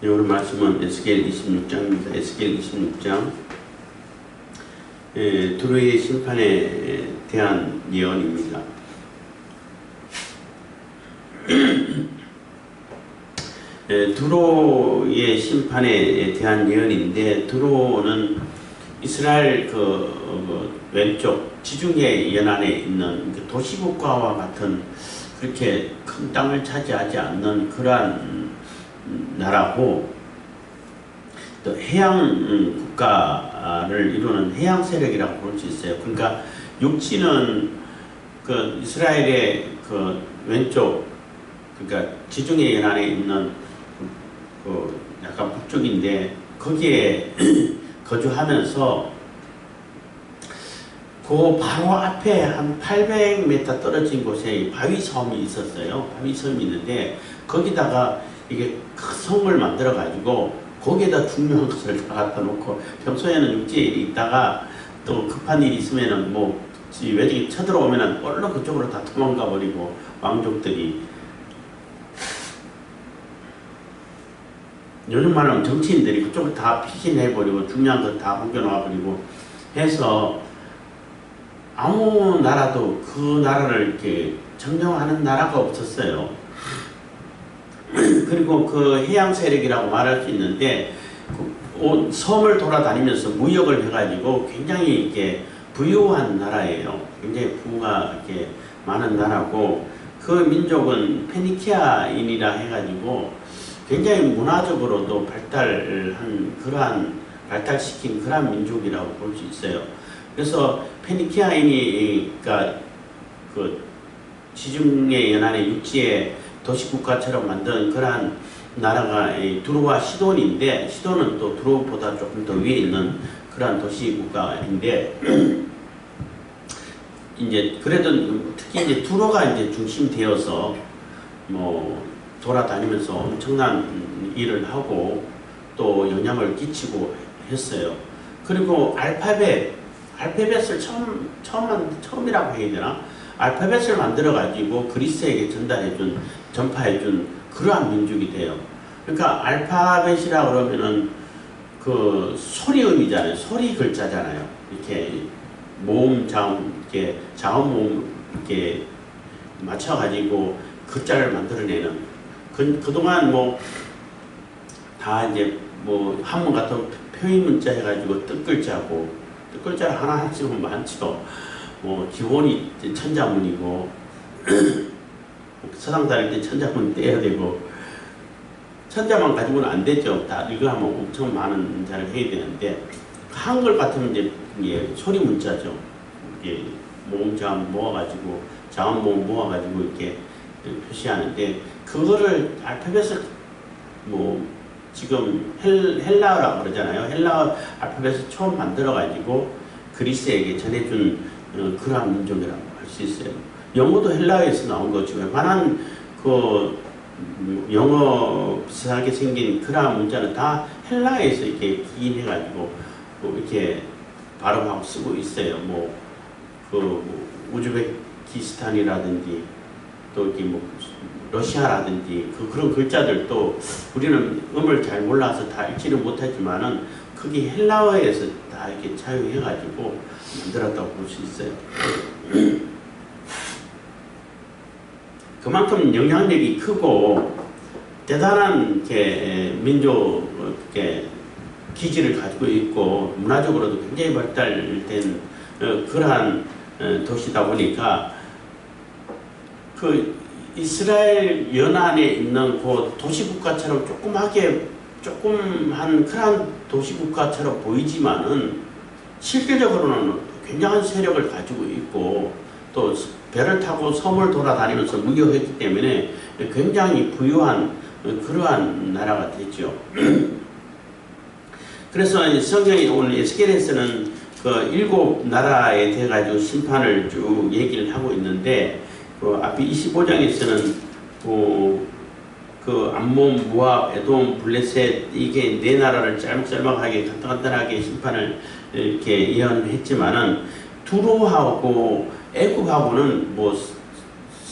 네, 오늘 말씀은 에스겔 26장입니다. 에스겔 26장 두로의 심판에 대한 예언입니다. 두로의 심판에 대한 예언인데, 두로는 이스라엘 왼쪽 지중해 연안에 있는 도시국가와 같은 그렇게 큰 땅을 차지하지 않는 그러한 나라고, 또 해양 국가를 이루는 해양 세력이라고 볼 수 있어요. 그러니까 육지는 그 이스라엘의 그 왼쪽, 그러니까 지중해 연안에 있는 그 약간 북쪽인데, 거기에 거주하면서 그 바로 앞에 한 800m 떨어진 곳에 바위섬이 있었어요. 바위섬이 있는데 거기다가 이게 큰 성을 만들어 가지고 거기에다 중요한 것을 다 갖다 놓고, 평소에는 육지에 있다가 또 급한 일이 있으면은 뭐 외적이 쳐들어오면은 얼른 그쪽으로 다 도망가 버리고, 왕족들이, 요즘 말하면 정치인들이 그쪽을 다 피신해 버리고 중요한 것 다 옮겨놓아 버리고 해서, 아무 나라도 그 나라를 이렇게 점령하는 나라가 없었어요. 그리고 그 해양 세력이라고 말할 수 있는데, 그 섬을 돌아다니면서 무역을 해가지고 굉장히 이렇게 부유한 나라예요. 굉장히 부가 이렇게 많은 나라고, 그 민족은 페니키아인이라 해가지고 굉장히 문화적으로도 발달시킨 그러한 민족이라고 볼 수 있어요. 그래서 페니키아인이가 그 지중해 연안의 육지에 도시국가처럼 만든 그러한 나라가 두로와 시돈인데, 시돈은 또 두로보다 조금 더 위에 있는 그러한 도시국가인데, 이제 그래도 특히 이제 두로가 이제 중심되어서 뭐 돌아다니면서 엄청난 일을 하고 또 영향을 끼치고 했어요. 그리고 알파벳을 처음이라고 해야 되나? 알파벳을 만들어 가지고 그리스에게 전파해준 그러한 민족이 돼요. 그러니까 알파벳이라 그러면은 그 소리음이잖아요. 소리 글자잖아요. 이렇게 모음, 자음, 이렇게 자음, 모음 이렇게 맞춰가지고 글자를 만들어내는. 그동안 뭐 다 이제 뭐 한문 같은 표의 문자 해가지고 뜻글자고, 뜻글자를 하나씩은 많죠. 뭐 기본이 천자문이고 서당 다닐 때 천자문 떼야 되고, 천자만 가지고는 안 되죠. 다 이거 하면 엄청 많은 자를 해야 되는데, 한글 같으면 이제 소리 문자죠. 이게 모음 자음 모아가지고, 자음 모음 모아가지고 이렇게 표시하는데, 그거를 알파벳을 뭐 지금 헬라어라고 그러잖아요. 헬라어 알파벳을 처음 만들어가지고 그리스에게 전해준 그러한 민족이라고 할 수 있어요. 영어도 헬라어에서 나온 거죠. 웬만한 그 영어 비슷하게 생긴 그러한 문자는 다 헬라어에서 이렇게 기인해가지고 이렇게 발음하고 쓰고 있어요. 그 우즈베키스탄이라든지 또 이렇게 뭐 러시아라든지 그런 글자들도 우리는 음을 잘 몰라서 다 읽지는 못하지만은 그게 헬라어에서 다 이렇게 차용해가지고 만들었다고 볼 수 있어요. 그만큼 영향력이 크고 대단한 민족 기질을 가지고 있고, 문화적으로도 굉장히 발달된 그러한 도시다 보니까, 그 이스라엘 연안에 있는 그 도시국가처럼 조그만 그런 도시국가처럼 보이지만은 실제적으로는 굉장한 세력을 가지고 있고, 또 배를 타고 섬을 돌아다니면서 무역했기 때문에 굉장히 부유한 그러한 나라가 됐죠. 그래서 성경이 오늘 에스겔에서는 그 7나라에 대해 가지고 심판을 쭉 얘기를 하고 있는데, 그 앞에 25장에서는 그 암몬, 모압, 에돔, 블레셋, 이게 4나라를 짤막짤막하게 간단하게 심판을 이렇게 예언했지만은, 두로하고 애굽하고는 뭐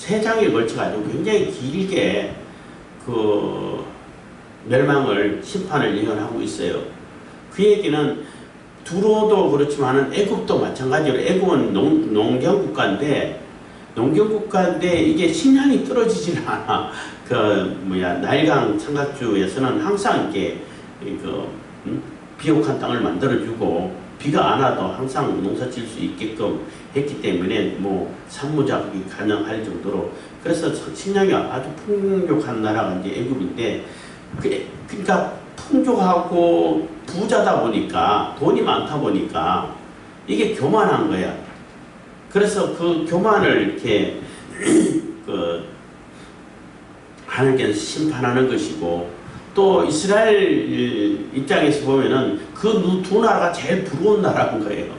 3장에 걸쳐 가지고 굉장히 길게 그 멸망을 심판을 예언하고 있어요. 그 얘기는 두로도 그렇지만은 애굽도 마찬가지로 애굽은 농경국가인데 이게 식량이 떨어지질 않아. 나일강 삼각주에서는 항상 이렇게 비옥한 땅을 만들어주고 비가 안 와도 항상 농사 질 수 있게끔 했기 때문에 산무작이 가능할 정도로 그래서 식량이 아주 풍족한 나라가 이제 애굽인데 그러니까 풍족하고 부자다 보니까 돈이 많다 보니까 이게 교만한 거야. 그래서 그 교만을 이렇게 하나님께서 심판하는 것이고 또 이스라엘 입장에서 보면은 그 두 나라가 제일 부러운 나라인 거예요.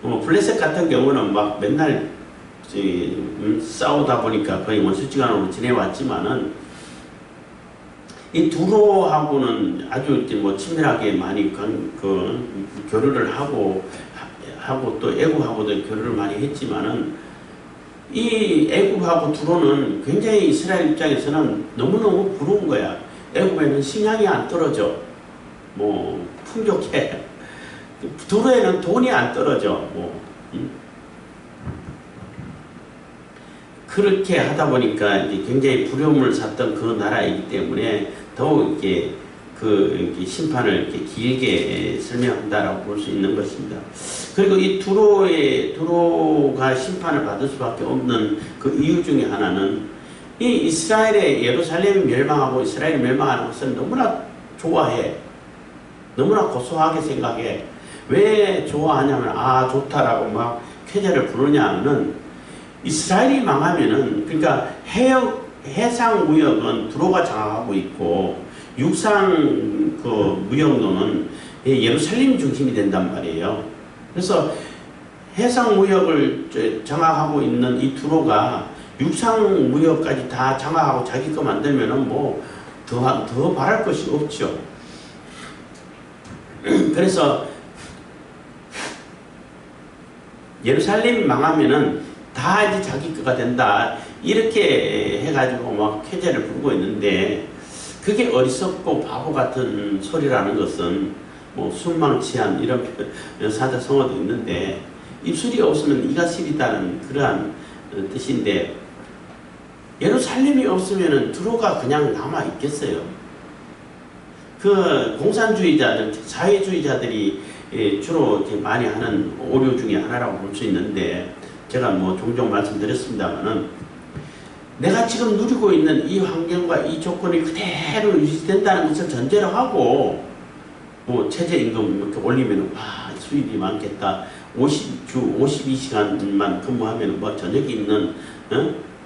블레셋 같은 경우는 막 맨날 싸우다 보니까 거의 원수지간으로 지내왔지만은 이 두로하고는 아주 친밀하게 많이 교류를 하고 또 애굽하고도 교류를 많이 했지만은 이 애굽하고 두로는 굉장히 이스라엘 입장에서는 너무너무 부러운 거야. 애굽에는 식량이 안 떨어져. 풍족해. 두로에는 돈이 안 떨어져. 그렇게 하다 보니까 이제 굉장히 부려움을 샀던 그 나라이기 때문에 더욱 이렇게 심판을 이렇게 길게 설명한다라고 볼 수 있는 것입니다. 그리고 이 두로가 심판을 받을 수밖에 없는 그 이유 중에 하나는 이 이스라엘의 예루살렘이 멸망하고 이스라엘이 멸망하는 것을 너무나 좋아해. 너무나 고소하게 생각해. 왜 좋아하냐면 좋다라고 막 쾌재를 부르냐는 이스라엘이 망하면은 그러니까 해상 무역은 두로가 장악하고 있고 육상 무역로는 예루살렘 중심이 된단 말이에요. 그래서 해상 무역을 장악하고 있는 이 두로가 육상 무역까지 다 장악하고 자기 거 만들면은 더 바랄 것이 없죠. 그래서 예루살렘이 망하면은 다 이제 자기 거가 된다. 이렇게 해가지고 막 쾌재를 부르고 있는데 그게 어리석고 바보 같은 소리라는 것은 술망치한 이런 사자성어도 있는데 입술이 없으면 이가 시리다는 그러한 뜻인데 예루살렘이 없으면은 두로가 그냥 남아 있겠어요. 그 공산주의자들, 사회주의자들이 주로 이제 많이 하는 오류 중에 하나라고 볼 수 있는데 제가 종종 말씀드렸습니다만은 내가 지금 누리고 있는 이 환경과 이 조건이 그대로 유지된다는 것을 전제로 하고 최저임금 이렇게 올리면 수입이 많겠다. 50주 52시간만 근무하면 저녁이 있는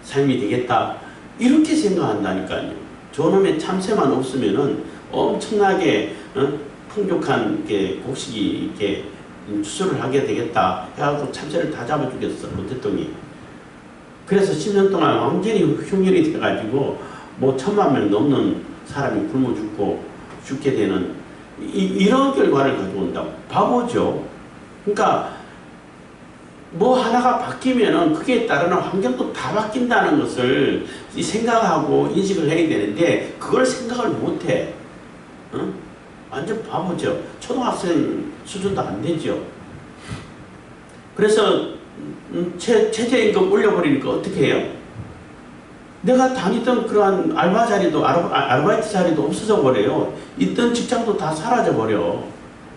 삶이 되겠다. 이렇게 생각한다니까요. 저놈의 참새만 없으면은 엄청나게 풍족한 곡식이 이렇게 추수를 하게 되겠다 해가지고 참새를 다 잡아주겠어 대통령이. 그래서 10년 동안 완전히 흉년이 돼가지고 1,000만 명 넘는 사람이 굶어 죽게 되는 이런 결과를 가져온다고. 바보죠. 그러니까 하나가 바뀌면은 그게 따르는 환경도 다 바뀐다는 것을 생각하고 인식을 해야 되는데 그걸 생각을 못해. 완전 바보죠. 초등학생 수준도 안 되죠. 그래서 최저임금 올려버리니까 어떻게 해요? 내가 다니던 그러한 알바 자리도 아르바이트 자리도 없어져 버려요. 있던 직장도 다 사라져 버려.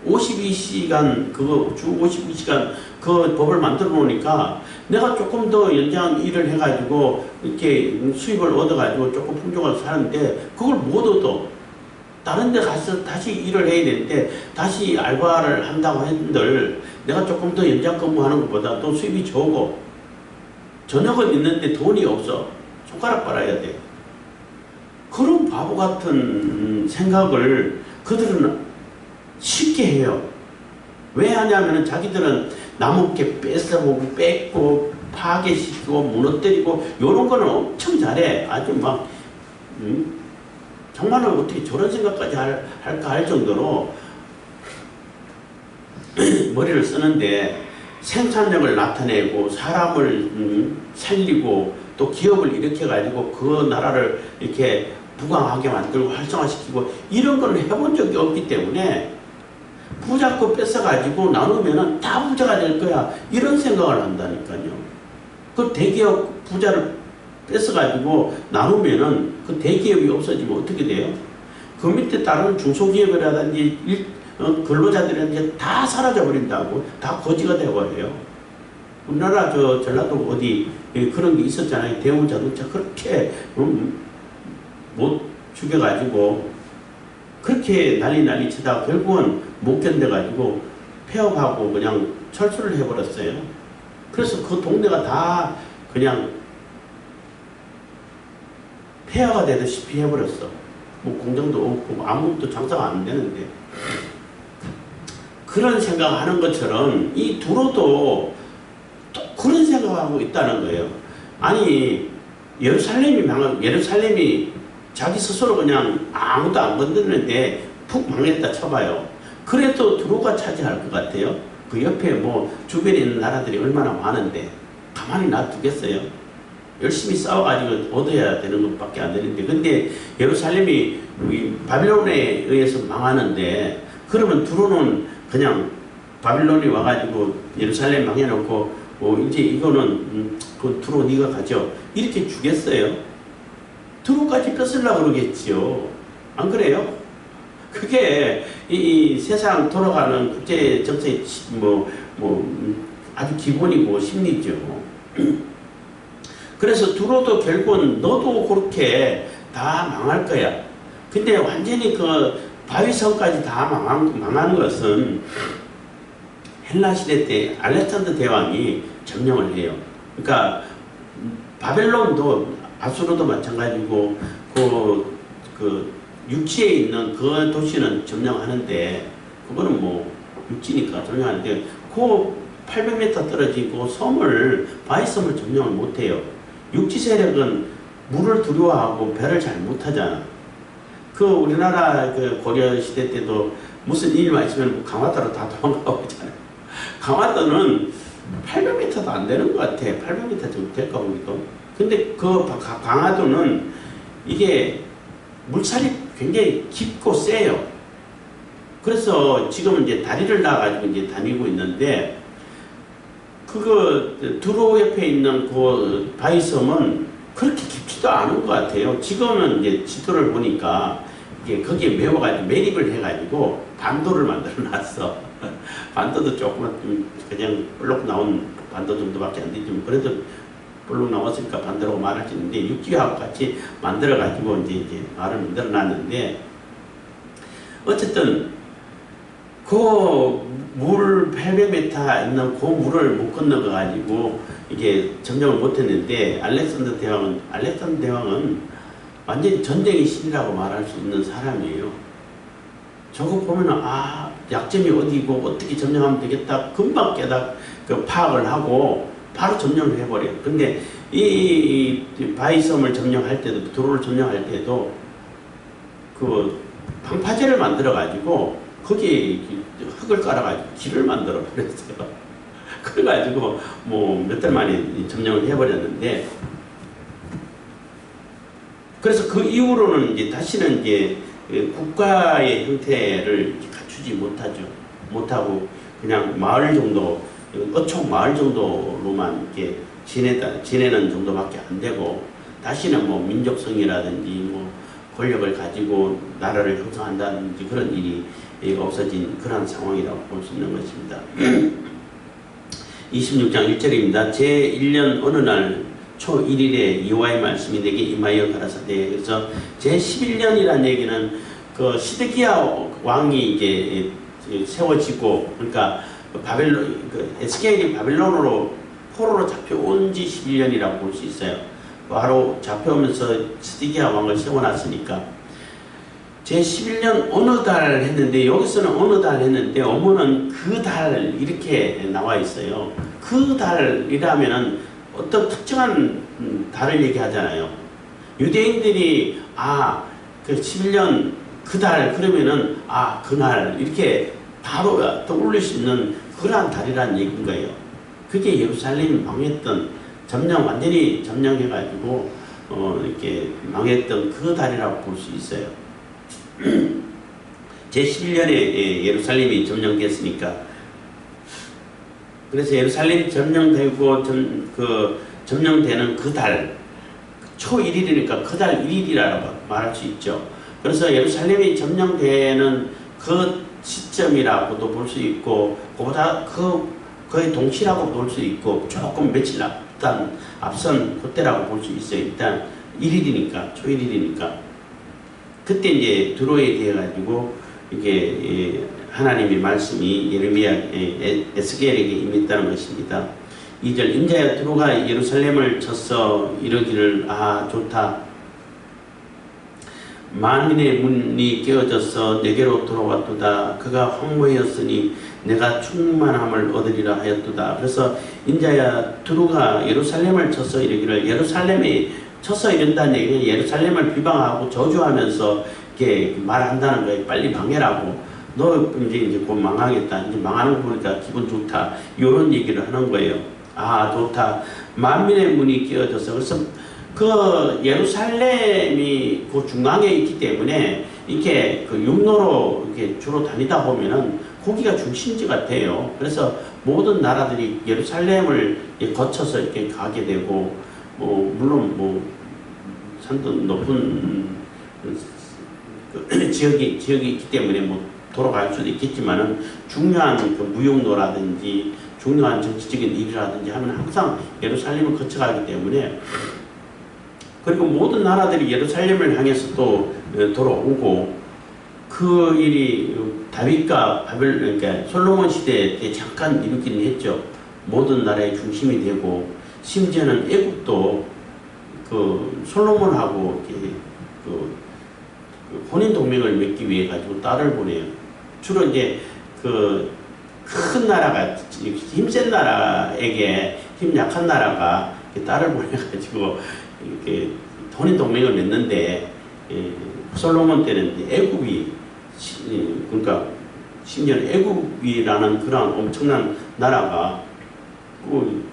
52시간 주 52시간 그 법을 만들어 놓으니까 내가 조금 더 연장 일을 해가지고 이렇게 수입을 얻어가지고 조금 풍족하게 사는데 그걸 못 얻어. 다른 데 가서 다시 일을 해야 되는데 다시 알바를 한다고 했는들 내가 조금 더 연장 근무하는 것보다 또 수입이 적고 저녁은 있는데 돈이 없어. 손가락 빨아야 돼. 그런 바보 같은 생각을 그들은 쉽게 해요. 왜 하냐면 자기들은 남에게 뺏어보고 뺏고 파괴시키고 무너뜨리고 이런 거는 엄청 잘해. 아주 막 정말로 어떻게 저런 생각까지 할까 할 정도로 머리를 쓰는데 생산력을 나타내고 사람을 살리고 또 기업을 일으켜 가지고 그 나라를 이렇게 부강하게 만들고 활성화시키고 이런 걸 해본 적이 없기 때문에 부자 거 뺏어가지고 나누면은 다 부자가 될 거야. 이런 생각을 한다니까요. 그 대기업 부자를 뺏어가지고 나누면은 그 대기업이 없어지면 어떻게 돼요? 그 밑에 다른 중소기업이라든지 근로자들은 다 사라져버린다고. 다 거지가 되어버려요. 우리나라 전라도 어디 그런 게 있었잖아요. 대우자동차 그렇게 못 죽여가지고 그렇게 난리 치다가 결국은 못 견뎌가지고 폐업하고 그냥 철수를 해버렸어요. 그래서 그 동네가 다 그냥 폐허가 되듯이 해버렸어. 뭐 공장도 없고 아무것도 장사가 안 되는데. 그런 생각하는 것처럼 이 두로도 또 그런 생각하고 있다는 거예요. 아니 예루살렘이 자기 스스로 그냥 아무도 안 건드는데 푹 망했다 쳐봐요. 그래도 두로가 차지할 것 같아요. 그 옆에 뭐 주변에 있는 나라들이 얼마나 많은데 가만히 놔두겠어요. 열심히 싸워가지고 얻어야 되는 것밖에 안 되는데, 근데 예루살렘이 바빌론에 의해서 망하는데, 그러면 두로는 그냥 바빌론이 와가지고 예루살렘 망해놓고 이제 이거는 그 두로 네가 가져 이렇게 주겠어요? 두로까지 뺏으려고 그러겠지요. 안 그래요? 그게 이 세상 돌아가는 국제 정세의 아주 기본이고 심리죠. 그래서 두로도 결국은 너도 그렇게 다 망할 거야. 근데 완전히 그 바위성까지 다 망한 것은 헬라 시대 때 알렉산더 대왕이 점령을 해요. 그러니까 바벨론도 아수르도 마찬가지고 그 육지에 있는 그 도시는 점령하는데, 그거는 뭐 육지니까 점령하는데 그 800m 떨어지고 섬을 바위섬을 점령을 못해요. 육지 세력은 물을 두려워하고 배를 잘 못하잖아. 그 우리나라 그 고려 시대 때도 무슨 일만 있으면 강화도로 다 도망가 오잖아요. 강화도는 800m도 안 되는 것 같아. 800m 정도 될까 보기도. 근데 그 강화도는 이게 물살이 굉장히 깊고 세요. 그래서 지금은 이제 다리를 놔가지고 이제 다니고 있는데, 그거 두로 옆에 있는 그 바위섬은 그렇게 깊지도 않은 것 같아요. 지금은 이제 지도를 보니까 이게 거기에 메워가지고 매립을 해가지고 반도를 만들어 놨어. 반도도 조금만 그냥 볼록 나온 반도 정도밖에 안 되지만 그래도 볼록 나왔으니까 반도라고 말할 수 있는데, 육지하고 같이 만들어가지고 이제 말을 만들어 놨는데, 어쨌든 그 물 800m 있는 그 물을 못 건너가 가지고 이게 점령을 못했는데, 알렉산더 대왕은 완전히 전쟁의 신이라고 말할 수 있는 사람이에요. 저거 보면은 약점이 어디고 어떻게 점령하면 되겠다 금방 파악을 하고 바로 점령을 해버려요. 근데 이 바위섬을 점령할 때도, 두로를 점령할 때도 그 방파제를 만들어 가지고 거기에 흙을 깔아가지고 길을 만들어 버렸어요. 그래가지고 뭐 몇 달 만에 점령을 해버렸는데, 그래서 그 이후로는 이제 다시는 이제 국가의 형태를 갖추지 못하고 그냥 마을 정도, 어촌 마을 정도로만 이렇게 지내는 정도밖에 안 되고, 다시는 뭐 민족성이라든지 뭐 권력을 가지고 나라를 형성한다든지 그런 일이 없어진 그런 상황이라고 볼 수 있는 것입니다. 26장 1절입니다. 제1년 어느 날 초 1일에 여호와의 말씀이 내게 임하여 가라사대. 그래서 제11년이라는 얘기는 그 시드기야 왕이 이제 세워지고, 그러니까 에스겔이 바벨론으로 포로로 잡혀온 지 11년이라고 볼 수 있어요. 바로 잡혀오면서 시드기야 왕을 세워놨으니까 제11년 어느 달 했는데, 여기서는 어느 달 했는데 어머는 그 달 이렇게 나와 있어요. 그 달이라면은 어떤 특정한 달을 얘기하잖아요. 유대인들이 그 11년 그 달 그러면은 그날 이렇게 바로 떠올릴 수 있는 그러한 달이라는 얘기인 거예요. 그게 예루살렘이 망했던, 완전히 점령해가지고 이렇게 망했던 그 달이라고 볼 수 있어요. 제11년에 예루살렘이 점령됐으니까, 그래서 예루살렘이 점령되고 점령되는 그 달, 초 1일이니까 그 달 1일이라고 말할 수 있죠. 그래서 예루살렘이 점령되는 그 시점이라고도 볼 수 있고, 그보다 거의 동시라고 볼 수 있고, 조금 며칠 앞선 그때라고 볼 수 있어요. 일단 1일이니까, 초 1일이니까. 그때 이제 드로에 대해 가지고 이게 하나님의 말씀이 예레미야 에스겔에게 임했다는 것입니다. 2절, 인자야 드로가 예루살렘을 쳤어 이르기를 아 좋다. 만민의 문이 깨어져서 내게로 돌아왔도다. 그가 황무하였으니 내가 충만함을 얻으리라 하였도다. 그래서 인자야 드로가 예루살렘을 쳐서 이르기를, 예루살렘이 쳐서 이른다는 얘기는 예루살렘을 비방하고 저주하면서 이렇게 말한다는 거예요. 빨리 망해라고. 너 이제 곧 망하겠다. 이제 망하는 거 보니까 기분 좋다. 이런 얘기를 하는 거예요. 아 좋다. 만민의 문이 깨어져서, 그래서 그 예루살렘이 그 중앙에 있기 때문에 이렇게 그 육로로 이렇게 주로 다니다 보면은 거기가 중심지가 돼요. 그래서 모든 나라들이 예루살렘을 거쳐서 이렇게 가게 되고, 물론 산도 높은 지역이 있기 때문에 돌아갈 수도 있겠지만은 중요한 그 무역로라든지 중요한 정치적인 일이라든지 하면 항상 예루살렘을 거쳐가기 때문에, 그리고 모든 나라들이 예루살렘을 향해서 또 돌아오고, 그 일이 다윗과 그러니까 솔로몬 시대 때 잠깐 이루기는 했죠. 모든 나라의 중심이 되고, 심지어는 애국도 그 솔로몬하고 이렇게 그 혼인 동맹을 맺기 위해 가지고 딸을 보내요. 주로 이제 그 큰 나라가, 힘센 나라에게 힘 약한 나라가 딸을 보내가지고 이렇게 혼인 동맹을 맺는데, 솔로몬 때는 애굽이, 그러니까 심지어 애굽이라는 그런 엄청난 나라가 그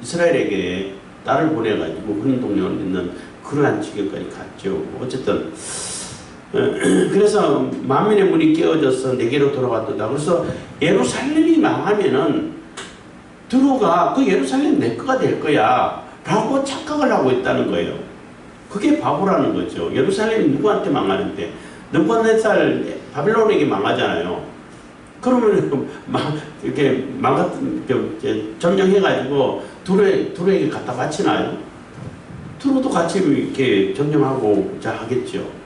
이스라엘에게 딸을 보내가지고 혼인 동맹을 맺는 그러한 지경까지 갔죠. 어쨌든 그래서 만민의 문이 깨어져서 내게로 돌아왔다. 그래서 예루살렘이 망하면은 드로가 그 예루살렘 내 거가 될 거야 라고 착각을 하고 있다는 거예요. 그게 바보라는 거죠. 예루살렘이 누구한테 망하는데? 느부갓네살 바빌론에게 망하잖아요. 그러면 이렇게 점령해가지고 드로에게 갖다 바치나요? 드로도 같이 이렇게 점령하고 자 하겠죠.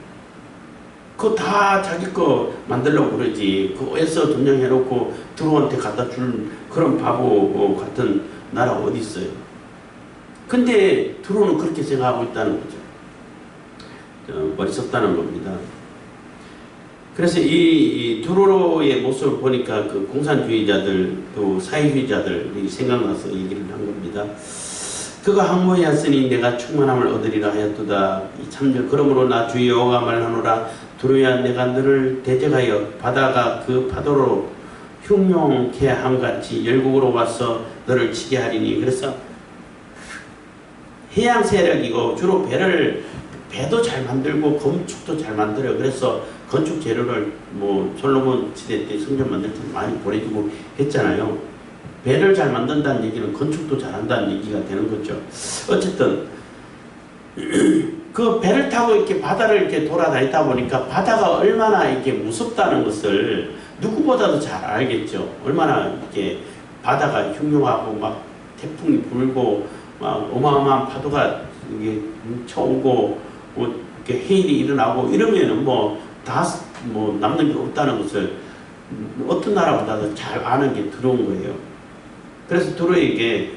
그거 다 자기 거 만들려고 그러지. 그거에서 점령해놓고 드로한테 갖다 줄 그런 바보 같은 나라가 어디 있어요? 근데 드로는 그렇게 생각하고 있다는 거죠. 머리 썼다는 겁니다. 그래서 이 드로의 모습을 보니까 그 공산주의자들 또 사회주의자들이 생각나서 얘기를 한 겁니다. 그가 항모하였으니 내가 충만함을 얻으리라 하였도다. 이 3절, 그러므로 나 주 여호와가 말하노라. 두려야 내가 너를 대적하여 바다가 그 파도로 흉용케 함같이 열국으로 와서 너를 치게 하리니. 그래서 해양 세력이고 주로 배도 잘 만들고 건축도 잘 만들어요. 그래서 건축 재료를 솔로몬 시대 때 성전 만들 때 많이 보내주고 했잖아요. 배를 잘 만든다는 얘기는 건축도 잘한다는 얘기가 되는 거죠. 어쨌든 그 배를 타고 이렇게 바다를 이렇게 돌아다니다 보니까 바다가 얼마나 이렇게 무섭다는 것을 누구보다도 잘 알겠죠. 얼마나 이렇게 바다가 흉흉하고 막 태풍이 불고 막 어마어마한 파도가 이게 쳐오고 이렇게 해일이 일어나고 이러면은 남는 게 없다는 것을 어떤 나라보다도 잘 아는 게 들어온 거예요. 그래서 드로에게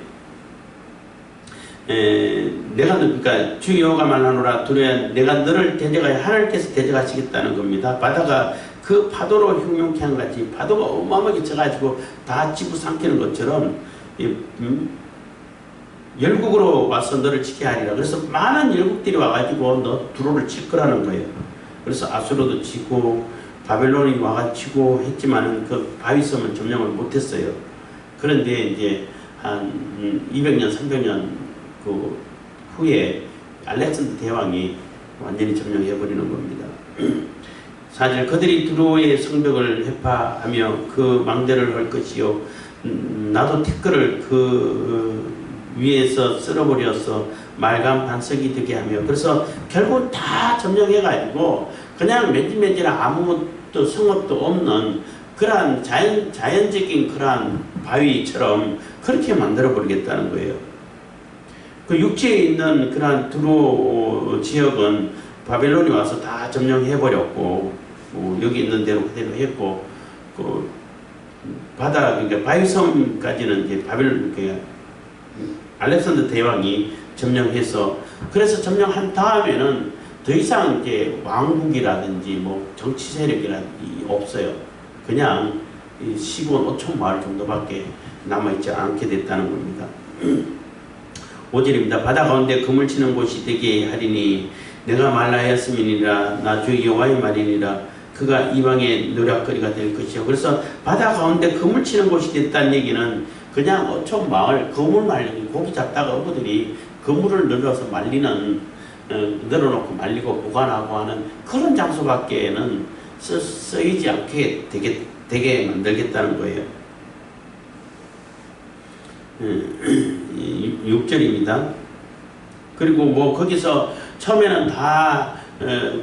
그러니까 주 여호와가 말하노라. 두려야 내가 너를 대적하여 하나님께서 대적하시겠다는 겁니다. 바다가 그 파도로 흉흉케 한 같이 파도가 어마어마하게 쳐가지고 다 집어삼키는 것처럼 열국으로 와서 너를 치게 하리라. 그래서 많은 열국들이 와가지고 너 드로를 칠 거라는 거예요. 그래서 아수르도 치고 바벨론이 와가 치고 했지만은 그 바위섬은 점령을 못했어요. 그런데 이제 한 200년, 300년 그 후에 알렉산더 대왕이 완전히 점령해버리는 겁니다. 사실 그들이 두로의 성벽을 해파하며 그 망대를 할 것이요 나도 티끌을 그 위에서 쓸어버려서 말간 반석이 되게 하며 그래서 결국 다 점령해가지고 그냥 맨질맨질한 아무것도 성읍도 없는 그러한 자연적인 그러한 바위처럼 그렇게 만들어 버리겠다는 거예요. 그 육지에 있는 그러한 두로 지역은 바벨론이 와서 다 점령해 버렸고 여기 있는 대로 그대로 했고 그 바다 그러니까 바위섬까지는 이제 바벨론 알렉산더 대왕이 점령해서 그래서 점령한 다음에는 더 이상 이제 왕국이라든지 뭐 정치 세력이라든지 없어요. 그냥 시골 어촌 마을 정도밖에 남아있지 않게 됐다는 겁니다. 5절입니다. 바다 가운데 그물 치는 곳이 되게 하리니 내가 말라하였음이니라 나 주 여호와의 말이니라 그가 이방의 노략거리가 될 것이요. 그래서 바다 가운데 그물 치는 곳이 됐다는 얘기는 그냥 어촌 마을 그물 말리기 고기 잡다가 어부들이 그물을 늘어서 말리는 늘어놓고 말리고 보관하고 하는 그런 장소밖에는 쓰이지 않게 되게 만들겠다는 거예요. 6절입니다. 그리고 뭐 거기서 처음에는 다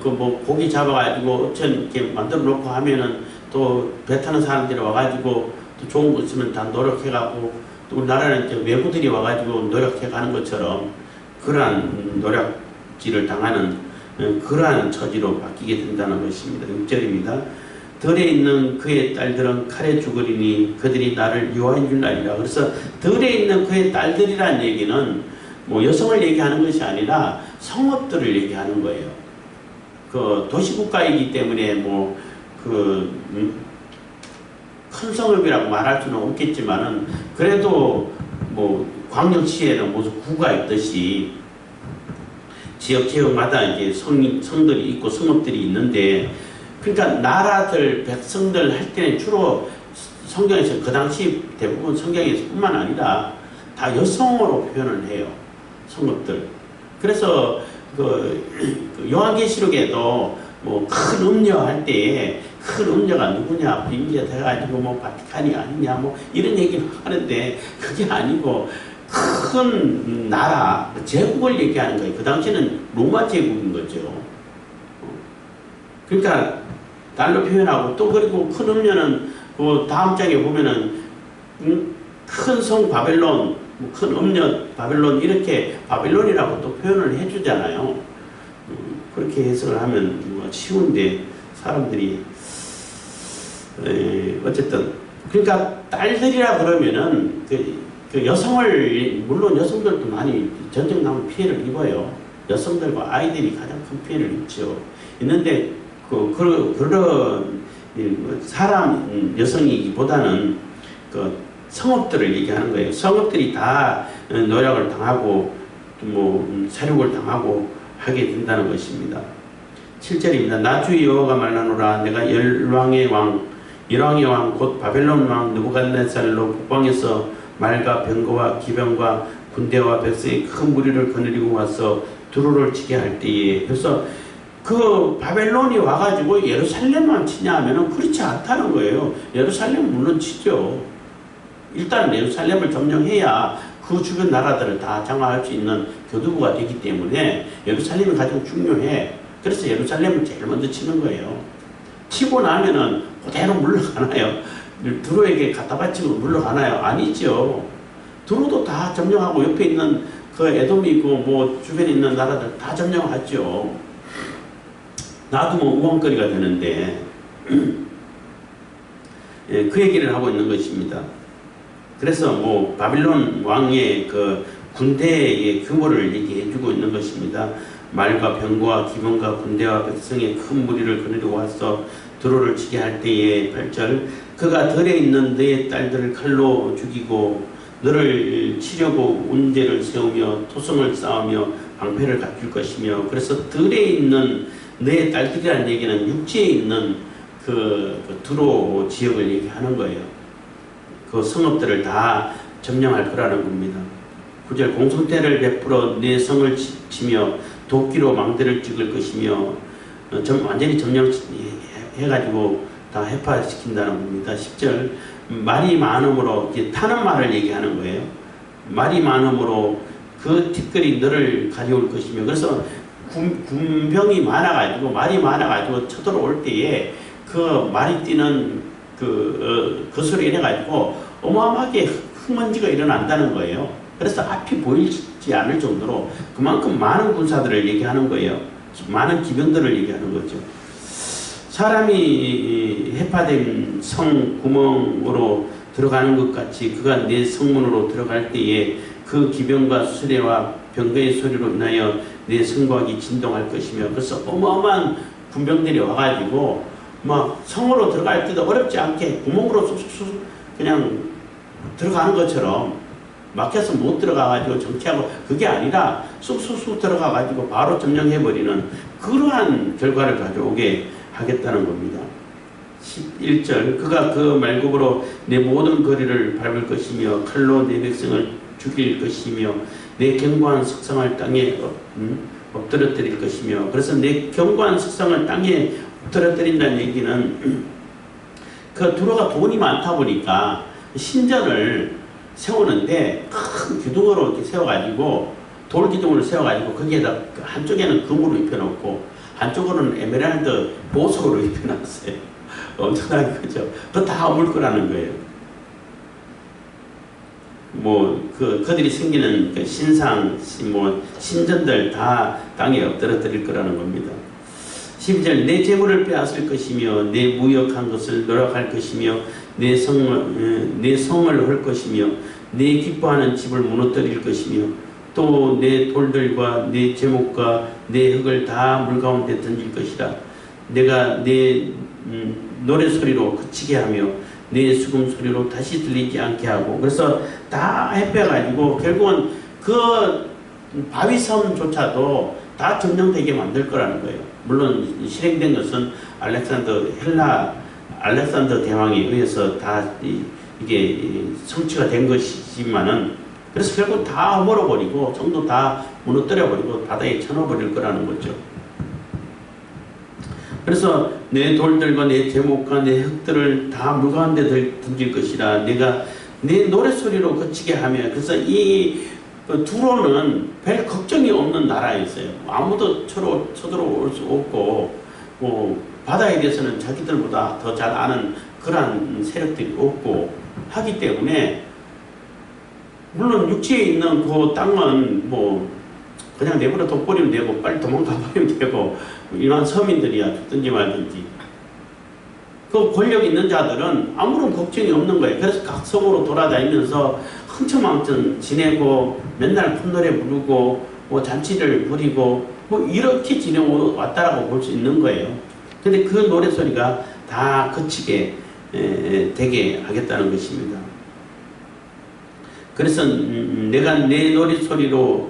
그 뭐 고기 잡아가지고 이렇게 만들어 놓고 하면은 또 배 타는 사람들이 와가지고 또 좋은 거 있으면 다 노력해가고 또 우리나라는 이제 외부들이 와가지고 노력해가는 것처럼 그러한 노력질을 당하는 그러한 처지로 바뀌게 된다는 것입니다. 6절입니다. 들에 있는 그의 딸들은 칼에 죽으리니 그들이 나를 유하인 줄 알리라. 그래서 들에 있는 그의 딸들이라는 얘기는 뭐 여성을 얘기하는 것이 아니라 성읍들을 얘기하는 거예요. 그 도시국가이기 때문에 뭐 큰 성읍이라고 말할 수는 없겠지만은 그래도 뭐 광역시에는 무슨 구가 있듯이 지역마다 이제 성들이 있고 성읍들이 있는데 그러니까 나라들 백성들 할 때는 주로 성경에서 그 당시 대부분 성경에서뿐만 아니라 다 여성으로 표현을 해요. 성읍들. 그래서 그 요한계시록에도 뭐 큰 음녀 할 때에 큰 음녀가 누구냐 비밀이 돼가지고 뭐 바티칸이 아니냐 뭐 이런 얘기를 하는데 그게 아니고 큰 나라 제국을 얘기하는 거예요. 그 당시에는 로마 제국인 거죠. 그러니까 달로 표현하고 또 그리고 큰 음녀는 그 다음 장에 보면은 큰 성 바벨론, 큰 음녀 바벨론 이렇게 바벨론이라고 또 표현을 해주잖아요. 그렇게 해석을 하면 쉬운데 사람들이 어쨌든 그러니까 딸들이라 그러면은 그 여성을 물론 여성들도 많이 전쟁 나면 피해를 입어요. 여성들과 아이들이 가장 큰 피해를 입죠. 있는데 그런 사람 여성이기보다는 그 성읍들을 얘기하는 거예요. 성읍들이 다 노략을 당하고 뭐 사륙을 당하고 하게 된다는 것입니다. 7절입니다. 나 주 여호와가 말하노라 내가 열왕의 왕 곧 바벨론 왕 느부갓네살로 북방에서 말과 병거와 기병과 군대와 백성의 큰 무리를 거느리고 와서 두루를 치게 할 때에 그래서 그 바벨론이 와가지고 예루살렘만 치냐 하면은 그렇지 않다는 거예요. 예루살렘 물론 치죠. 일단 예루살렘을 점령해야 그 주변 나라들을 다 장악할 수 있는 교두보가 되기 때문에 예루살렘이 가장 중요해. 그래서 예루살렘을 제일 먼저 치는 거예요. 치고 나면은 그대로 물러가나요? 두로에게 갖다 바치고 물러가나요? 아니죠. 두로도 다 점령하고 옆에 있는 그 에돔이고 뭐 주변에 있는 나라들 다 점령하죠. 놔두면 우왕거리가 되는데 예, 그 얘기를 하고 있는 것입니다. 그래서 뭐 바빌론 왕의 그 군대의 규모를 얘기해주고 있는 것입니다. 말과 병거와 기병과 군대와 백성의 큰 무리를 거느리고 와서 두로를 치게 할 때에 8절 그가 들에 있는 너의 딸들을 칼로 죽이고 너를 치려고 운제를 세우며 토성을 쌓으며 방패를 갖출 것이며 그래서 들에 있는 너의 딸들이라는 얘기는 육지에 있는 그 두로 지역을 얘기하는 거예요. 그 성읍들을 다 점령할 거라는 겁니다. 9절 공성대를 베풀어 내 성을 치며 도끼로 망대를 찍을 것이며 완전히 점령해가지고 다 해파시킨다는 겁니다. 10절 말이 많음으로 이제 타는 말을 얘기하는 거예요. 말이 많음으로 그 티끌이 너를 가져올 것이며 그래서 군병이 많아가지고 말이 많아가지고 쳐들어올 때에 그 말이 뛰는 그 소리를 해가지고 어마어마하게 흙먼지가 일어난다는 거예요. 그래서 앞이 보이지 않을 정도로 그만큼 많은 군사들을 얘기하는 거예요. 많은 기병들을 얘기하는 거죠. 사람이 해파된 성 구멍으로 들어가는 것 같이 그가 내 성문으로 들어갈 때에 그 기병과 수레와 병거의 소리로 인하여 내 성곽이 진동할 것이며 그래서 어마어마한 군병들이 와가지고 막 성으로 들어갈 때도 어렵지 않게 구멍으로 쑥쑥 그냥 들어가는 것처럼 막혀서 못 들어가가지고 정치하고 그게 아니라 쑥쑥쑥 들어가가지고 바로 점령해버리는 그러한 결과를 가져오게 하겠다는 겁니다. 11절 그가 그 말굽으로 내 모든 거리를 밟을 것이며 칼로 내 백성을 죽일 것이며 내 견고한 석상을 땅에 엎드려뜨릴 것이며 그래서 내 견고한 석상을 땅에 엎드려뜨린다는 얘기는 그 두로가 돈이 많다 보니까 신전을 세우는데 큰 기둥으로 이렇게 세워가지고 돌 기둥을 세워가지고 거기에다 한쪽에는 금으로 입혀놓고 한쪽으로는 에메랄드 보석으로 입혀놨어요. 엄청나게 크죠. 그거 다 어물 거라는 거예요. 그들이 생기는 그 신상, 신전들 다 땅에 엎드려뜨릴 거라는 겁니다. 12절 내 재물을 빼앗을 것이며 내 무역한 것을 노력할 것이며 내 성을 헐 것이며 내 기뻐하는 집을 무너뜨릴 것이며 또 내 돌들과 내 제목과 내 흙을 다 물 가운데 던질 것이라. 내가 내 노래소리로 그치게 하며 내 수금 소리로 다시 들리지 않게 하고 그래서 다 해빼가지고 결국은 그 바위섬조차도 다 점령되게 만들 거라는 거예요. 물론 실행된 것은 알렉산더 대왕에 의해서 다 이게 성취가 된 것이지만은 그래서 결국 다 허물어버리고 성도 다 무너뜨려버리고 바다에 쳐넣어버릴 거라는 거죠. 그래서 내 돌들과 내 제목과 내 흙들을 다 물 가운데 던질 것이라. 내가 내 노래소리로 그치게 하며 그래서 이 두로는 별 걱정이 없는 나라였어요. 아무도 쳐들어올 수 없고 바다에 대해서는 자기들보다 더 잘 아는 그러한 세력들이 없고 하기 때문에 물론 육지에 있는 그 땅은 그냥 내버려 둬버리면 되고 빨리 도망가버리면 되고 이러한 서민들이야 죽든지 말든지 그 권력 있는 자들은 아무런 걱정이 없는 거예요. 그래서 각 섬으로 돌아다니면서 흥청망청 지내고 맨날 풋노래 부르고 잔치를 부리고 이렇게 지내왔다라고 볼 수 있는 거예요. 근데 그 노래소리가 다 그치게 되게 하겠다는 것입니다. 그래서 내가 내 노래소리로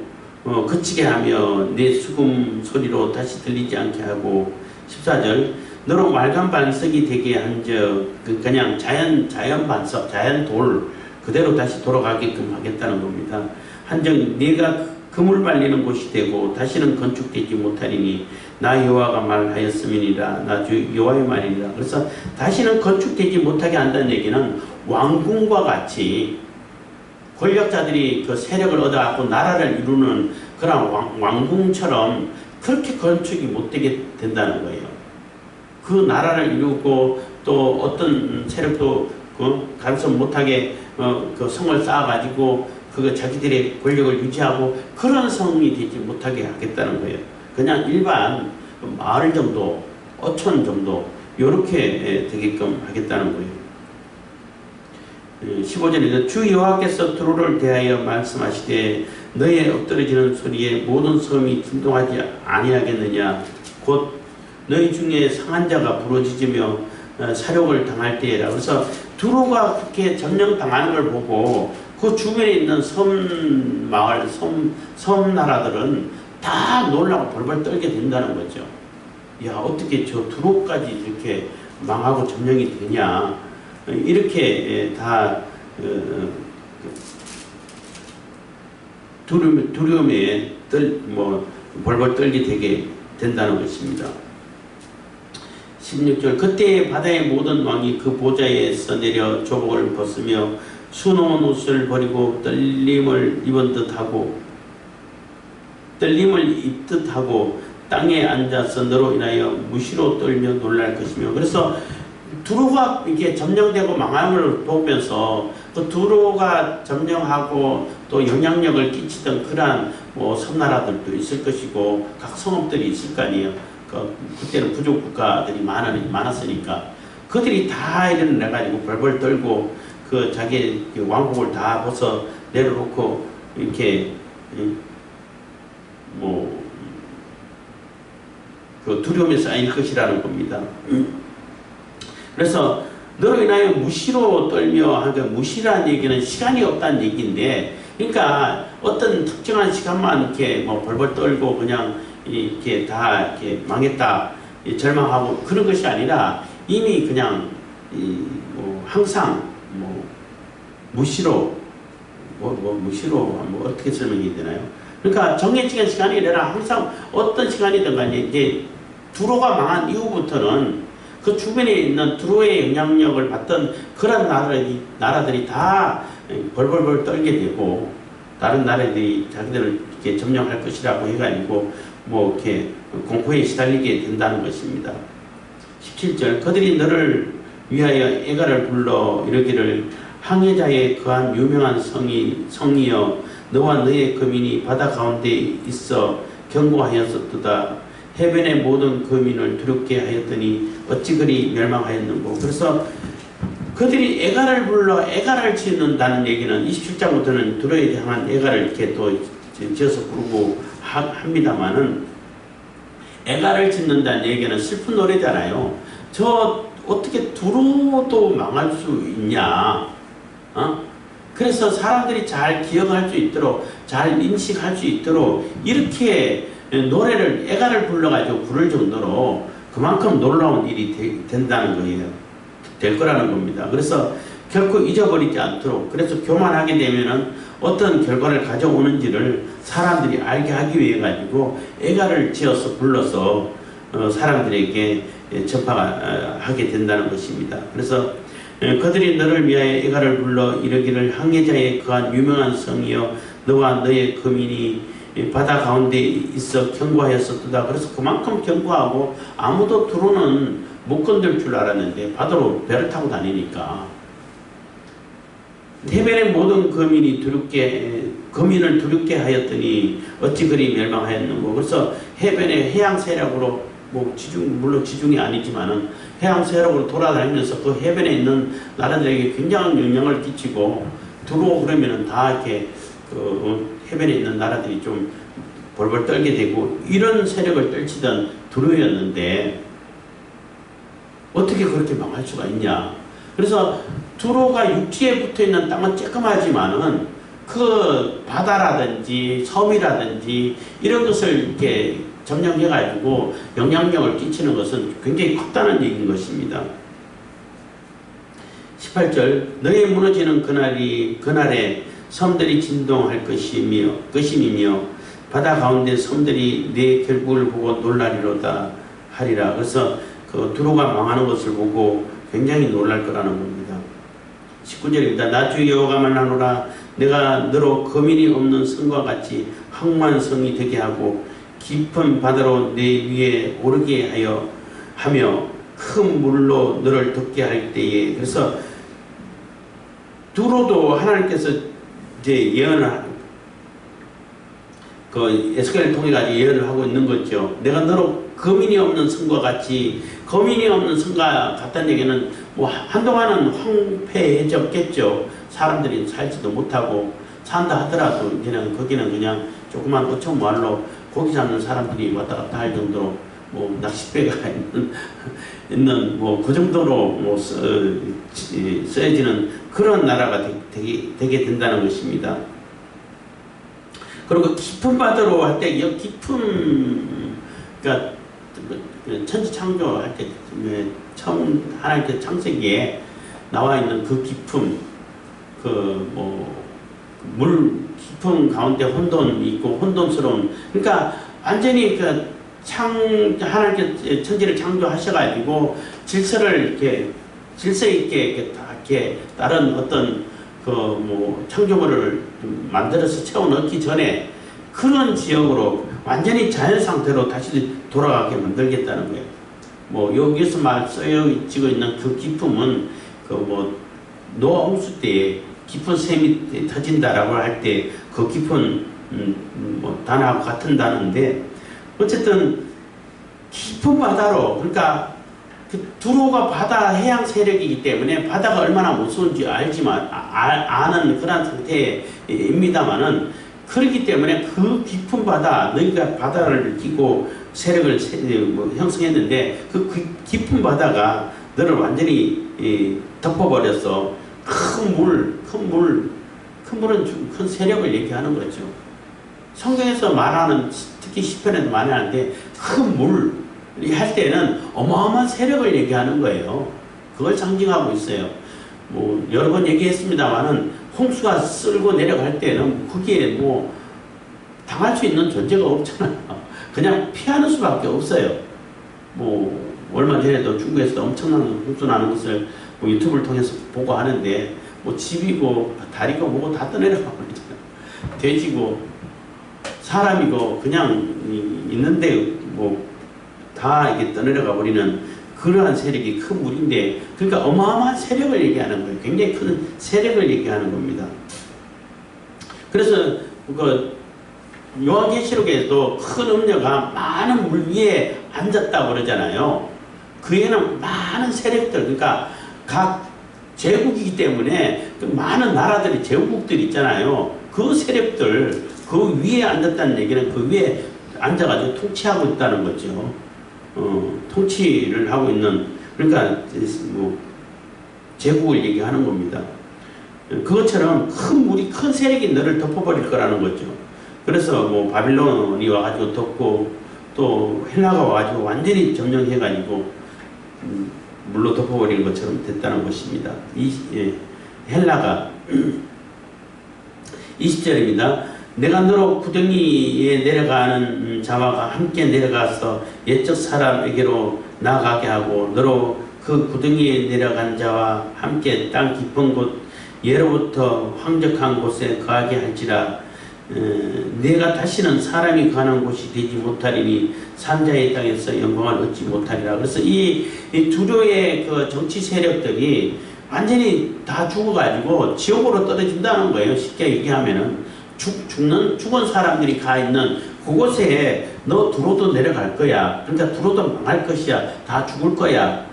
그치게 하며 내 수금 소리로 다시 들리지 않게 하고 14절 너로 말간 반석이 되게 한적 그냥 자연 반석 자연 돌 그대로 다시 돌아가게끔 하겠다는 겁니다. 한적 네가 그물 말리는 곳이 되고 다시는 건축되지 못하리니 나 여호와가 말하였음이니라. 나 여호와의 말이니라. 그래서 다시는 건축되지 못하게 한다는 얘기는 왕궁과 같이 권력자들이 그 세력을 얻어갖고 나라를 이루는 그런 왕궁처럼 그렇게 건축이 못되게 된다는 거예요. 그 나라를 이루고 또 어떤 세력도 간섭 못하게 그 성을 쌓아가지고 그 자기들의 권력을 유지하고 그런 성이 되지 못하게 하겠다는 거예요. 그냥 일반 마을 정도, 어촌 정도 이렇게 되게끔 하겠다는 거예요. 15절에 주 여호와께서 두로를 대하여 말씀하시되 너의 엎드러지는 소리에 모든 섬이 진동하지 아니하겠느냐. 곧 너희 중에 상한 자가 부러지며 사욕을 당할 때에라. 그래서 두로가 그렇게 점령당하는 걸 보고 그 주변에 있는 섬 마을, 섬 나라들은 다 놀라고 벌벌 떨게 된다는 거죠. 야, 어떻게 저 두로까지 이렇게 망하고 점령이 되냐. 이렇게 다 두려움에 벌벌 떨게 되게 된다는 것입니다. 16절 그때 바다의 모든 왕이 그 보좌에서 내려 조복을 벗으며 수놓은 옷을 버리고 떨림을 입듯 하고 땅에 앉아서 너로 인하여 무시로 떨며 놀랄 것이며. 그래서 두로가 이렇게 점령되고 망함을 보면서 그 두로가 점령하고 또 영향력을 끼치던 그러한 뭐 섬나라들도 있을 것이고 각 성읍들이 있을 거 아니에요. 그때는 부족 국가들이 많았으니까 그들이 다 일어나가지고 벌벌 떨고 그 자기 왕국을 다 벗어 내려놓고 이렇게 그 두려움에 쌓일 것이라는 겁니다. 그래서 너로 인하여 무시로 떨며 하니까 무시라는 얘기는 시간이 없다는 얘기인데, 그러니까 어떤 특정한 시간만 이렇게 뭐 벌벌 떨고 그냥 이렇게 다 이렇게 망했다 절망하고 그런 것이 아니라 이미 그냥 항상 무시로 무시로 어떻게 설명이 되나요? 그러니까 정해진 시간이 아니라 항상 어떤 시간이든 간에 이제 두로가 망한 이후부터는 그 주변에 있는 두로의 영향력을 받던 그런 나라들이 다 벌벌벌 떨게 되고 다른 나라들이 자기들을 이렇게 점령할 것이라고 해가지고 이렇게 공포에 시달리게 된다는 것입니다. 17절 그들이 너를 위하여 애가를 불러 이르기를 항해자의 거한 유명한 성이여 너와 너의 거민이 바다 가운데 있어 경고하였었도다. 해변의 모든 거민을 두렵게 하였더니 어찌 그리 멸망하였는고. 그래서 그들이 애가를 불러 애가를 짓는다는 얘기는 27장부터는 두로에 향한 애가를 이렇게 또 지어서 부르고 합니다만은, 애가를 짓는다는 얘기는 슬픈 노래잖아요. 저 어떻게 두로도 망할 수 있냐? 그래서 사람들이 잘 기억할 수 있도록, 잘 인식할 수 있도록 이렇게 노래를 애가를 불러가지고 부를 정도로 그만큼 놀라운 일이 된다는 거예요. 될 거라는 겁니다. 그래서 결코 잊어버리지 않도록, 그래서 교만하게 되면은 어떤 결과를 가져오는지를 사람들이 알게 하기 위해 가지고 애가를 지어서 불러서 사람들에게 전파하게 된다는 것입니다. 그래서 그들이 너를 위하여 애가를 불러 이르기를 항해자의 거한 유명한 성이여 너와 너의 거민이 바다 가운데 있어 경고하였었다. 그래서 그만큼 경고하고 아무도 두로는 못 건들 줄 알았는데 바다로 배를 타고 다니니까 해변의 모든 거민을 두렵게 하였더니 어찌 그리 멸망하였는고. 그래서 해변의 해양 세력으로 물론 지중이 아니지만은 해양 세력으로 돌아다니면서 그 해변에 있는 나라들에게 굉장한 영향을 끼치고 두로 그러면은 다 이렇게 해변에 있는 나라들이 좀 벌벌 떨게 되고 이런 세력을 떨치던 두로였는데 어떻게 그렇게 망할 수가 있냐. 그래서 두로가 육지에 붙어있는 땅은 쬐끔하지만은 그 바다라든지 섬이라든지 이런 것을 이렇게 점령해가지고 영향력을 끼치는 것은 굉장히 컸다는 얘기인 것입니다. 18절 너희 무너지는 그날에 섬들이 진동할 것임이며 바다 가운데 섬들이 내 결국을 보고 놀라리로다 하리라. 그래서 그 두로가 망하는 것을 보고 굉장히 놀랄 거라는 겁니다. 19절입니다. 나 주 여호와가 말하노라 내가 너로 거민이 없는 성과 같이 항만 성이 되게 하고 깊은 바다로 내 위에 오르게 하며 큰 물로 너를 덮게 할 때에. 그래서 두로도 하나님께서 이제 예언을 에스겔을 통해 가지고 예언을 하고 있는 거죠. 내가 너로 거민이 없는 성과 같이, 거민이 없는 성과 같다는 얘기는 한동안은 황폐해졌겠죠. 사람들이 살지도 못하고 산다 하더라도 그냥 거기는 그냥 조그만 어촌 마을로 고기 잡는 사람들이 왔다 갔다 할 정도로 낚싯배가 있는 그 정도로 써지는 그런 나라가 되게 된다는 것입니다. 그리고 깊은 바다로 할 때 그러니까 천지 창조할 때 처음 하나님께 창세기에 나와 있는 그 깊음, 물 깊은 가운데 혼돈이 있고 혼돈스러운, 그러니까 완전히 하나님께 천지를 창조하셔가지고 질서를 질서 있게 이렇게 다른 어떤 창조물을 만들어서 채워넣기 전에 그런 지역으로 완전히 자연 상태로 다시 돌아가게 만들겠다는 거예요. 여기서 쓰여지고 있는 그 기품은 노아 홍수 때에 깊은 샘이 터진다라고 할 때 그 깊은 단어하고 같은 단어인데, 어쨌든 깊은 바다로, 그러니까 두로가 바다 해양 세력이기 때문에 바다가 얼마나 무서운지 아는 그런 상태입니다만은, 그렇기 때문에 그 깊은 바다, 너희가 바다를 끼고 세력을 형성했는데 그 깊은 바다가 너를 완전히 덮어버려서 큰 물은 큰 세력을 얘기하는 거죠. 성경에서 말하는, 특히 시편에도 말하는데 큰 물 할 때는 어마어마한 세력을 얘기하는 거예요. 그걸 상징하고 있어요. 여러 번 얘기했습니다만은 홍수가 쓸고 내려갈 때는 거기에 당할 수 있는 존재가 없잖아요. 그냥 피하는 수밖에 없어요. 얼마 전에도 중국에서도 엄청난 홍수 나는 것을 유튜브를 통해서 보고 하는데, 집이고 다리고 뭐고 다 떠내려가고 있잖아요. 돼지고 사람이고 그냥 있는데 다 이게 떠내려가 버리는 그러한 세력이 큰 물인데, 그러니까 어마어마한 세력을 얘기하는 거예요. 굉장히 큰 세력을 얘기하는 겁니다. 그래서 요한계시록에도 큰 음녀가 많은 물 위에 앉았다고 그러잖아요. 그 위에는 많은 세력들, 그러니까 각 제국이기 때문에 그 많은 나라들이, 제국들이 있잖아요. 그 세력들, 그 위에 앉았다는 얘기는 그 위에 앉아가지고 통치하고 있다는 거죠. 통치를 하고 있는, 그러니까 제국을 얘기하는 겁니다. 그것처럼 큰 물이, 큰 세력이 너를 덮어버릴 거라는 거죠. 그래서 바빌론이 와가지고 덮고, 또 헬라가 와가지고 완전히 점령해가지고 물로 덮어버리는 것처럼 됐다는 것입니다. 헬라가 20절입니다. 내가 너로 구덩이에 내려가는 자와 함께 내려가서 옛적 사람에게로 나아가게 하고, 너로 그 구덩이에 내려간 자와 함께 땅 깊은 곳 예로부터 황적한 곳에 거하게 할지라. 내가 다시는 사람이 가는 곳이 되지 못하리니 산자의 땅에서 영광을 얻지 못하리라. 그래서 이 두로의 그 정치 세력들이 완전히 다 죽어가지고 지옥으로 떨어진다는 거예요. 쉽게 얘기하면은 죽은 사람들이 가 있는 그곳에 너 두로도 내려갈 거야. 그러니까 두로도 망할 것이야. 다 죽을 거야.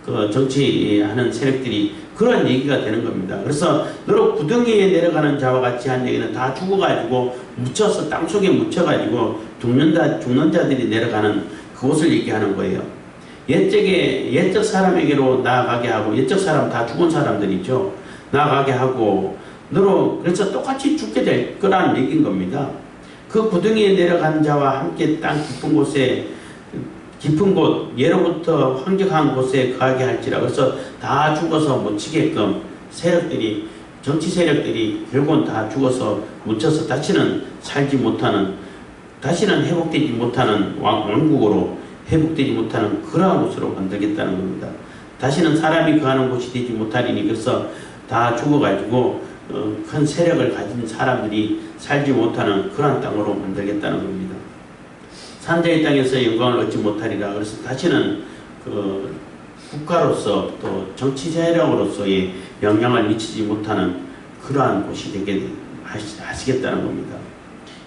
그 정치하는 세력들이 그런 얘기가 되는 겁니다. 그래서 너로 구덩이에 내려가는 자와 같이 한 얘기는 다 죽어가지고 묻혀서 땅속에 묻혀가지고 죽는 자들이 내려가는 그곳을 얘기하는 거예요. 옛적 사람에게로 나아가게 하고, 옛적 사람 다 죽은 사람들이죠. 나아가게 하고, 너로 그래서 똑같이 죽게 될 거라는 얘기인 겁니다. 그 구덩이에 내려간 자와 함께 땅 깊은 곳 예로부터 황적한 곳에 거하게 할지라. 그래서 다 죽어서 묻히게끔 세력들이, 정치 세력들이 결국은 다 죽어서 묻혀서 다시는 살지 못하는, 다시는 회복되지 못하는 왕국으로 회복되지 못하는 그러한 곳으로 만들겠다는 겁니다. 다시는 사람이 거하는 곳이 되지 못하리니, 그래서 다 죽어가지고 큰 세력을 가진 사람들이 살지 못하는 그러한 땅으로 만들겠다는 겁니다. 산자의 땅에서 영광을 얻지 못하리라. 그래서 다시는 그 국가로서 또 정치 세력으로서의 영향을 미치지 못하는 그러한 곳이 되게 하시겠다는 겁니다.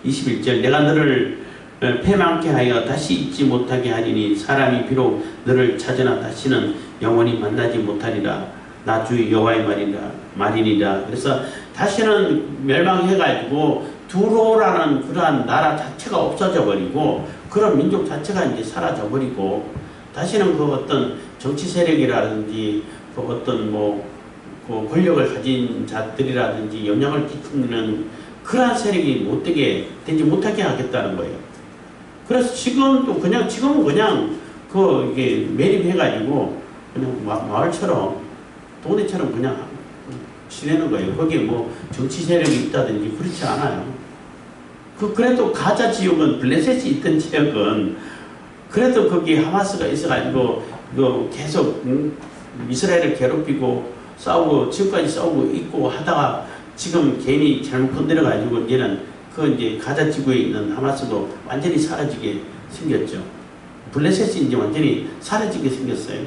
21절 내가 너를 패망케 하여 다시 잊지 못하게 하리니 사람이 비록 너를 찾으나 다시는 영원히 만나지 못하리라. 나 주 여호와의 말이니라. 그래서 다시는 멸망해가지고 두로라는 그러한 나라 자체가 없어져 버리고, 그런 민족 자체가 이제 사라져 버리고, 다시는 그 어떤 정치 세력이라든지 그 어떤 그 권력을 가진 자들이라든지 영향을 끼치는 그러한 세력이 되지 못하게 하겠다는 거예요. 그래서 지금은 그냥 이게 매립해가지고 그냥 마을처럼 동네처럼 그냥 지내는 거예요. 거기에 정치 세력이 있다든지 그렇지 않아요. 그래도 가자 지역은 블레셋이 있던 지역은 그래도 거기 하마스가 있어가지고 계속 이스라엘을 괴롭히고 싸우고 지금까지 싸우고 있고 하다가 지금 괜히 잘못 건드려가지고 이제는 이제 가자 지구에 있는 하마스도 완전히 사라지게 생겼죠. 블레셋이 이제 완전히 사라지게 생겼어요.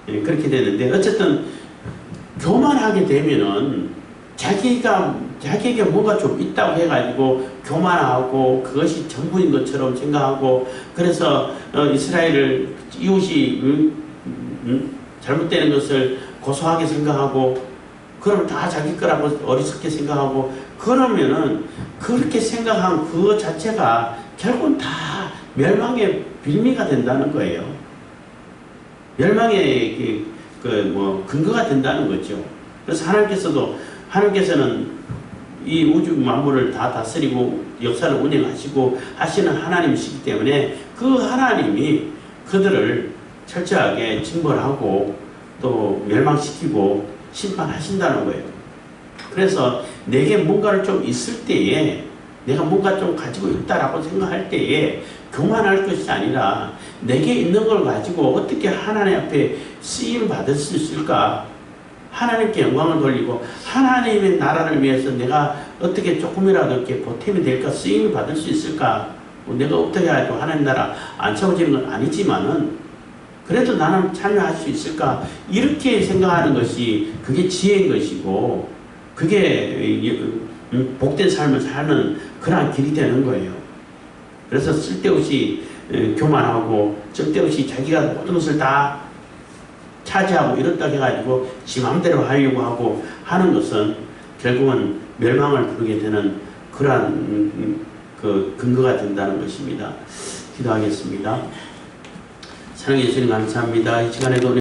예, 그렇게 되는데 어쨌든 교만하게 되면은 자기에게 뭔가 좀 있다고 해가지고 교만하고 그것이 전부인 것처럼 생각하고 그래서 이스라엘을 이웃이 잘못되는 것을 고소하게 생각하고 그러면 다 자기 거라고 어리석게 생각하고 그러면은 그렇게 생각한 그거 자체가 결국은 다 멸망의 빌미가 된다는 거예요. 멸망의 근거가 된다는 거죠. 그래서 하나님께서는 이 우주 만물을 다 다스리고 역사를 운영하시고 하시는 하나님이시기 때문에 그 하나님이 그들을 철저하게 징벌하고 또 멸망시키고 심판하신다는 거예요. 그래서 내게 뭔가를 좀 있을 때에 내가 뭔가 좀 가지고 있다라고 생각할 때에 교만할 것이 아니라 내게 있는 걸 가지고 어떻게 하나님 앞에 쓰임 받을 수 있을까? 하나님께 영광을 돌리고 하나님의 나라를 위해서 내가 어떻게 조금이라도 이렇게 보탬이 될까? 쓰임을 받을 수 있을까? 내가 어떻게 해가지고 하나님 나라 안 세워지는 건 아니지만은 그래도 나는 참여할 수 있을까? 이렇게 생각하는 것이 그게 지혜인 것이고 그게 복된 삶을 사는 그러한 길이 되는 거예요. 그래서 쓸데없이 교만하고 쓸데없이 자기가 모든 것을 다 차지하고 이렇다 해가지고 지 마음대로 하려고 하고 하는 것은 결국은 멸망을 부르게 되는 그러한 근거가 된다는 것입니다. 기도하겠습니다. 사랑해 주시는 감사합니다. 이 시간에도